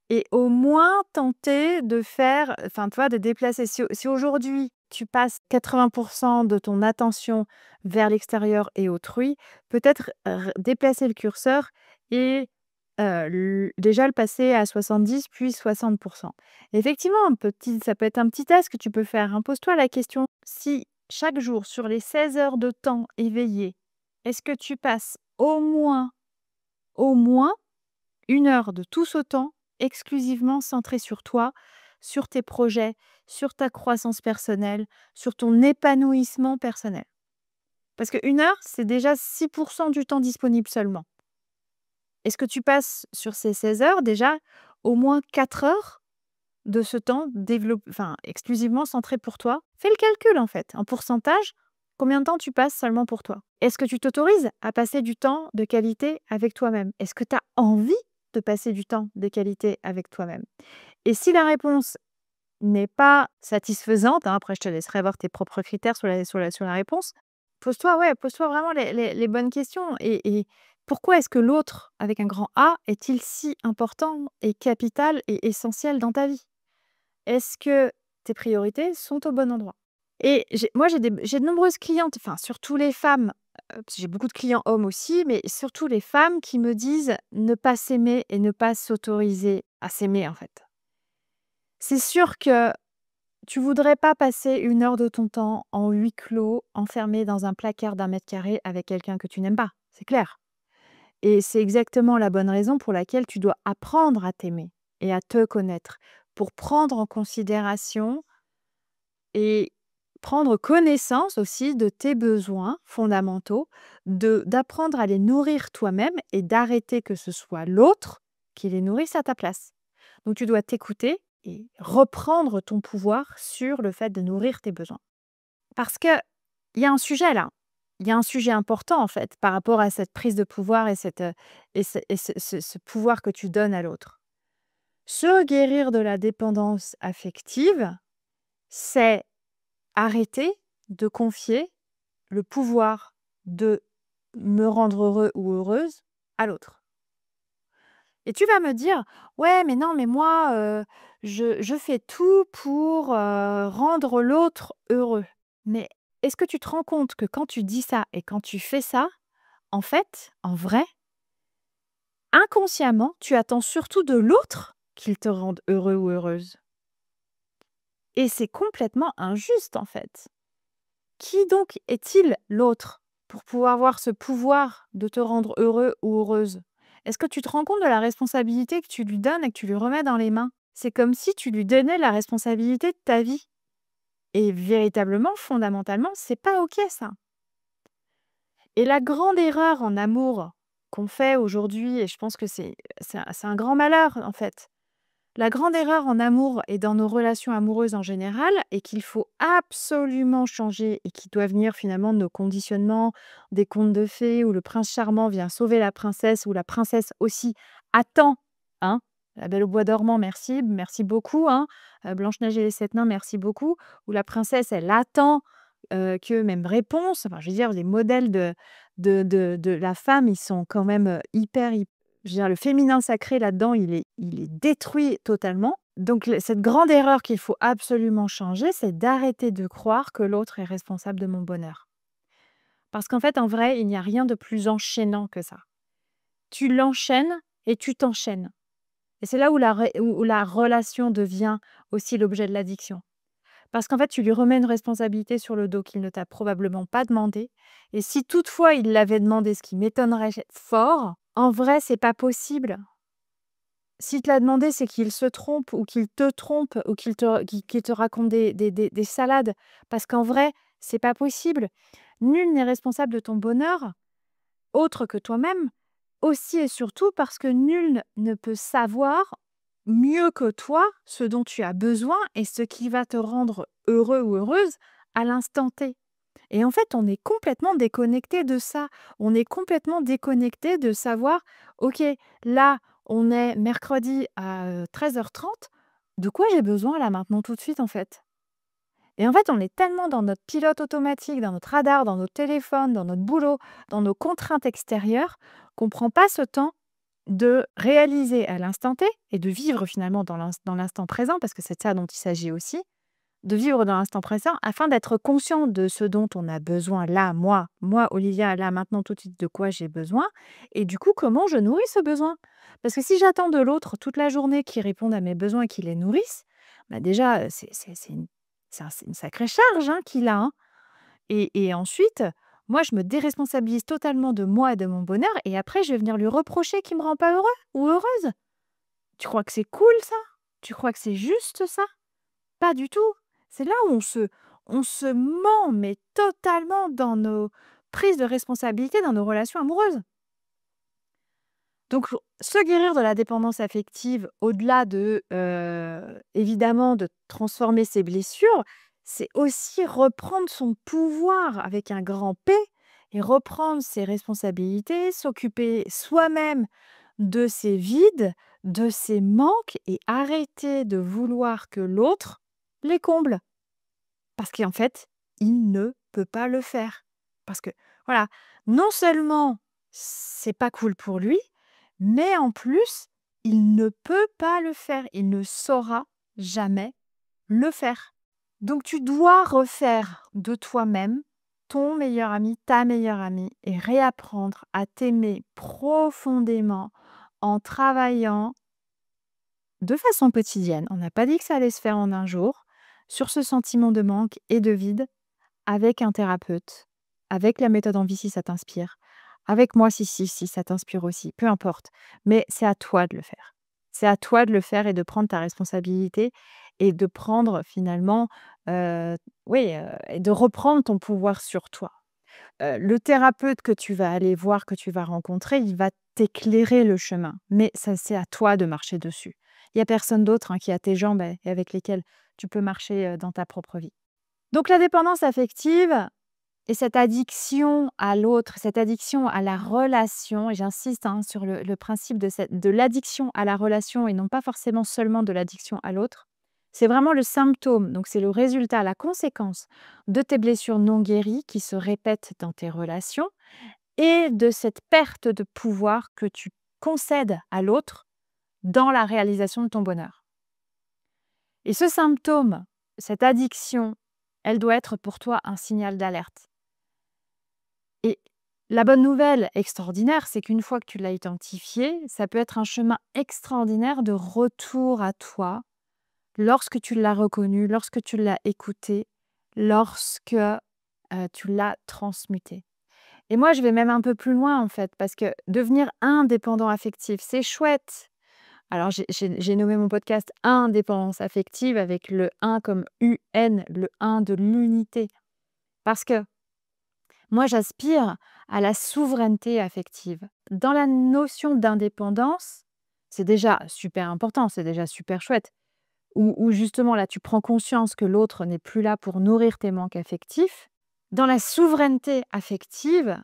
et au moins tenter de faire, enfin, tu vois, de déplacer. Si aujourd'hui, tu passes 80% de ton attention vers l'extérieur et autrui, peut-être déplacer le curseur et déjà le passer à 70 puis 60%. Effectivement, ça peut être un petit test que tu peux faire, hein. Pose-toi la question, si chaque jour, sur les 16 heures de temps éveillé, est-ce que tu passes au moins 1 heure de tout ce temps exclusivement centré sur toi, sur tes projets, sur ta croissance personnelle, sur ton épanouissement personnel? Parce que 1 heure, c'est déjà 6% du temps disponible seulement. Est-ce que tu passes sur ces 16 heures déjà au moins 4 heures de ce temps exclusivement centré pour toi? Fais le calcul en fait, en pourcentage, combien de temps tu passes seulement pour toi? Est-ce que tu t'autorises à passer du temps de qualité avec toi-même? Est-ce que tu as envie de passer du temps de qualité avec toi-même? Et si la réponse n'est pas satisfaisante, hein, après je te laisserai avoir tes propres critères sur la réponse, pose-toi vraiment les bonnes questions et pourquoi est-ce que l'autre, avec un grand A, est-il si important et capital et essentiel dans ta vie? Est-ce que tes priorités sont au bon endroit? Et j'ai de nombreuses clientes, enfin surtout les femmes, parce que j'ai beaucoup de clients hommes aussi, mais surtout les femmes qui me disent ne pas s'aimer et ne pas s'autoriser à s'aimer, en fait. C'est sûr que tu voudrais pas passer 1 heure de ton temps en huis clos, enfermé dans un placard d'1 mètre carré avec quelqu'un que tu n'aimes pas, c'est clair. Et c'est exactement la bonne raison pour laquelle tu dois apprendre à t'aimer et à te connaître, pour prendre en considération et prendre connaissance aussi de tes besoins fondamentaux, d'apprendre à les nourrir toi-même et d'arrêter que ce soit l'autre qui les nourrisse à ta place. Donc tu dois t'écouter et reprendre ton pouvoir sur le fait de nourrir tes besoins. Parce qu'il y a un sujet là, il y a un sujet important en fait par rapport à cette prise de pouvoir et ce pouvoir que tu donnes à l'autre. Se guérir de la dépendance affective, c'est arrêter de confier le pouvoir de me rendre heureux ou heureuse à l'autre. Et tu vas me dire: «Ouais, mais non, mais moi, je fais tout pour, rendre l'autre heureux». Mais est-ce que tu te rends compte que quand tu dis ça et quand tu fais ça, en fait, en vrai, inconsciemment, tu attends surtout de l'autre qu'il te rende heureux ou heureuse? Et c'est complètement injuste, en fait. Qui donc est-il l'autre pour pouvoir avoir ce pouvoir de te rendre heureux ou heureuse? Est-ce que tu te rends compte de la responsabilité que tu lui donnes et que tu lui remets dans les mains? C'est comme si tu lui donnais la responsabilité de ta vie. Et véritablement, fondamentalement, c'est pas OK ça. Et la grande erreur en amour qu'on fait aujourd'hui, et je pense que c'est un grand malheur en fait. La grande erreur en amour et dans nos relations amoureuses en général, et qu'il faut absolument changer et qui doit venir finalement de nos conditionnements, des contes de fées où le prince charmant vient sauver la princesse, ou la princesse aussi attend, hein, La Belle au bois dormant, merci, merci beaucoup, hein, Blanche-Neige et les 7 nains, merci beaucoup, où la princesse, elle attend, que même réponse, enfin, je veux dire, les modèles de la femme, ils sont quand même, hyper, je veux dire, le féminin sacré là-dedans, il est détruit totalement. Donc cette grande erreur qu'il faut absolument changer, c'est d'arrêter de croire que l'autre est responsable de mon bonheur. Parce qu'en fait, en vrai, il n'y a rien de plus enchaînant que ça. Tu l'enchaînes et tu t'enchaînes. Et c'est là où la relation devient aussi l'objet de l'addiction. Parce qu'en fait, tu lui remets une responsabilité sur le dos qu'il ne t'a probablement pas demandé. Et si toutefois il l'avait demandé, ce qui m'étonnerait fort, en vrai, c'est pas possible. S'il te l'a demandé, c'est qu'il se trompe ou qu'il te trompe ou qu'il te raconte des salades. Parce qu'en vrai, c'est pas possible. Nul n'est responsable de ton bonheur, autre que toi-même, aussi et surtout parce que nul ne peut savoir mieux que toi ce dont tu as besoin et ce qui va te rendre heureux ou heureuse à l'instant T. Et en fait, on est complètement déconnecté de ça. On est complètement déconnecté de savoir, OK, là, on est mercredi à 13h30. De quoi j'ai besoin là maintenant tout de suite en fait? Et en fait, on est tellement dans notre pilote automatique, dans notre radar, dans nos téléphones, dans notre boulot, dans nos contraintes extérieures, qu'on ne prend pas ce temps de réaliser à l'instant T et de vivre finalement dans l'instant présent, parce que c'est de ça dont il s'agit aussi, de vivre dans l'instant présent afin d'être conscient de ce dont on a besoin là, moi, Olivia, là, maintenant, tout de suite, de quoi j'ai besoin et du coup, comment je nourris ce besoin. Parce que si j'attends de l'autre toute la journée qu'il réponde à mes besoins et qu'il les nourrisse, bah déjà, c'est une sacrée charge hein, qu'il a. Hein. Et ensuite, moi, je me déresponsabilise totalement de moi et de mon bonheur et après, je vais venir lui reprocher qu'il me rend pas heureux ou heureuse. Tu crois que c'est cool ça? Tu crois que c'est juste ça? Pas du tout. C'est là où on se ment, mais totalement dans nos prises de responsabilité dans nos relations amoureuses. Donc se guérir de la dépendance affective, au-delà de, évidemment, de transformer ses blessures, c'est aussi reprendre son pouvoir avec un grand P et reprendre ses responsabilités, s'occuper soi-même de ses vides, de ses manques et arrêter de vouloir que l'autre les comble. Parce qu'en fait, il ne peut pas le faire. Parce que, voilà, non seulement c'est pas cool pour lui, mais en plus, il ne peut pas le faire. Il ne saura jamais le faire. Donc tu dois refaire de toi-même ton meilleur ami, ta meilleure amie et réapprendre à t'aimer profondément en travaillant de façon quotidienne. On n'a pas dit que ça allait se faire en un jour, sur ce sentiment de manque et de vide avec un thérapeute, avec la méthode en vie si ça t'inspire, avec moi si ça t'inspire aussi, peu importe. Mais c'est à toi de le faire. C'est à toi de le faire et de prendre ta responsabilité et de prendre finalement, oui, et de reprendre ton pouvoir sur toi. Le thérapeute que tu vas aller voir, que tu vas rencontrer, il va t'éclairer le chemin, mais ça, c'est à toi de marcher dessus. Il y a personne d'autre, hein, qui a tes jambes et avec lesquelles tu peux marcher, dans ta propre vie. Donc la dépendance affective et cette addiction à l'autre, cette addiction à la relation et j'insiste, hein, sur le principe de l'addiction à la relation et non pas forcément seulement de l'addiction à l'autre. C'est vraiment le symptôme, donc c'est le résultat, la conséquence de tes blessures non guéries qui se répètent dans tes relations et de cette perte de pouvoir que tu concèdes à l'autre dans la réalisation de ton bonheur. Et ce symptôme, cette addiction, elle doit être pour toi un signal d'alerte. Et la bonne nouvelle extraordinaire, c'est qu'une fois que tu l'as identifié, ça peut être un chemin extraordinaire de retour à toi lorsque tu l'as reconnu, lorsque tu l'as écouté, lorsque tu l'as transmuté. Et moi, je vais même un peu plus loin, en fait, parce que devenir indépendant affectif, c'est chouette. Alors, j'ai nommé mon podcast Indépendance affective avec le 1 comme UN, le 1 de l'unité. Parce que moi, j'aspire à la souveraineté affective. Dans la notion d'indépendance, c'est déjà super important, c'est déjà super chouette. Où justement, là, tu prends conscience que l'autre n'est plus là pour nourrir tes manques affectifs. Dans la souveraineté affective,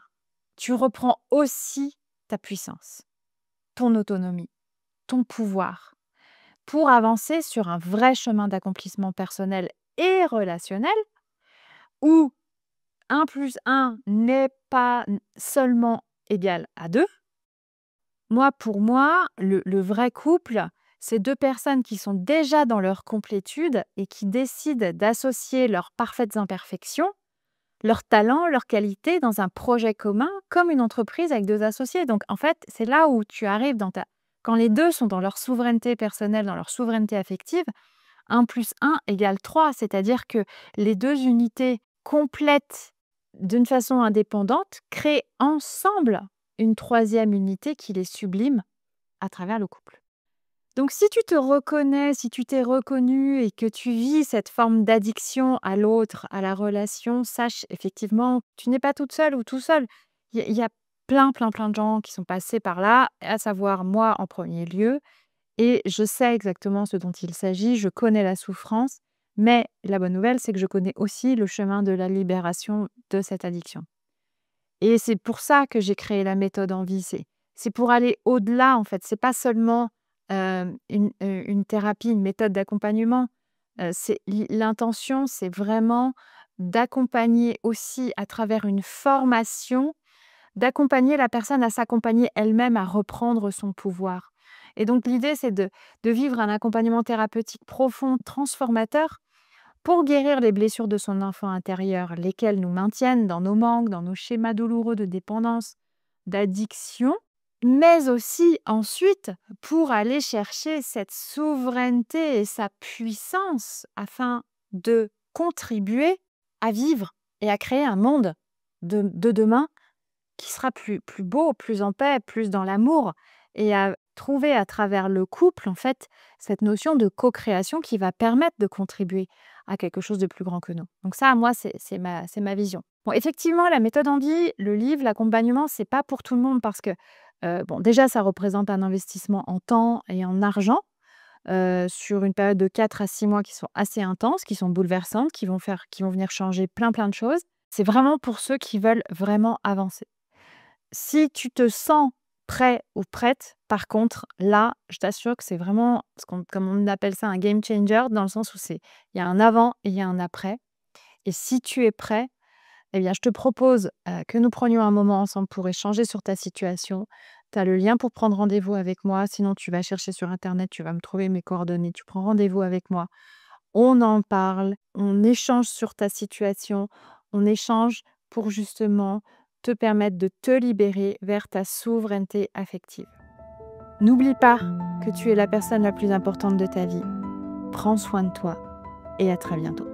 tu reprends aussi ta puissance, ton autonomie, ton pouvoir, pour avancer sur un vrai chemin d'accomplissement personnel et relationnel où 1 plus 1 n'est pas seulement égal à 2. Pour moi, le vrai couple, c'est 2 personnes qui sont déjà dans leur complétude et qui décident d'associer leurs parfaites imperfections, leurs talents, leurs qualités dans un projet commun, comme une entreprise avec 2 associés. Donc en fait, c'est là où tu arrives quand les 2 sont dans leur souveraineté personnelle, dans leur souveraineté affective, 1 plus 1 égale 3. C'est-à-dire que les 2 unités complètes d'une façon indépendante créent ensemble une 3e unité qui les sublime à travers le couple. Donc si tu te reconnais, si tu t'es reconnu et que tu vis cette forme d'addiction à l'autre, à la relation, sache effectivement, tu n'es pas toute seule ou tout seul. Il y a plein de gens qui sont passés par là, à savoir moi en premier lieu, et je sais exactement ce dont il s'agit, je connais la souffrance, mais la bonne nouvelle, c'est que je connais aussi le chemin de la libération de cette addiction. Et c'est pour ça que j'ai créé la méthode Envie. C'est pour aller au-delà, en fait. C'est pas seulement une thérapie, une méthode d'accompagnement. L'intention, c'est vraiment d'accompagner aussi à travers une formation, d'accompagner la personne à s'accompagner elle-même, à reprendre son pouvoir. Et donc l'idée, c'est de vivre un accompagnement thérapeutique profond, transformateur, pour guérir les blessures de son enfant intérieur, lesquelles nous maintiennent dans nos manques, dans nos schémas douloureux de dépendance, d'addiction, mais aussi ensuite pour aller chercher cette souveraineté et sa puissance afin de contribuer à vivre et à créer un monde de demain qui sera plus beau, plus en paix, plus dans l'amour, et à trouver à travers le couple, en fait, cette notion de co-création qui va permettre de contribuer à quelque chose de plus grand que nous. Donc ça, moi, c'est ma vision. Bon, effectivement, la méthode Envie, le livre, l'accompagnement, c'est pas pour tout le monde parce que, bon, déjà, ça représente un investissement en temps et en argent, sur une période de 4 à 6 mois qui sont assez intenses, qui sont bouleversantes, qui vont venir changer plein de choses. C'est vraiment pour ceux qui veulent vraiment avancer. Si tu te sens prêt ou prête, par contre, là, je t'assure que c'est vraiment, comme on appelle ça, un game changer, dans le sens où il y a un avant et il y a un après. Et si tu es prêt, eh bien, je te propose que nous prenions un moment ensemble pour échanger sur ta situation. Tu as le lien pour prendre rendez-vous avec moi. Sinon, tu vas chercher sur Internet, tu vas me trouver mes coordonnées, tu prends rendez-vous avec moi. On en parle, on échange sur ta situation, on échange pour justement te permettre de te libérer vers ta souveraineté affective. N'oublie pas que tu es la personne la plus importante de ta vie. Prends soin de toi et à très bientôt.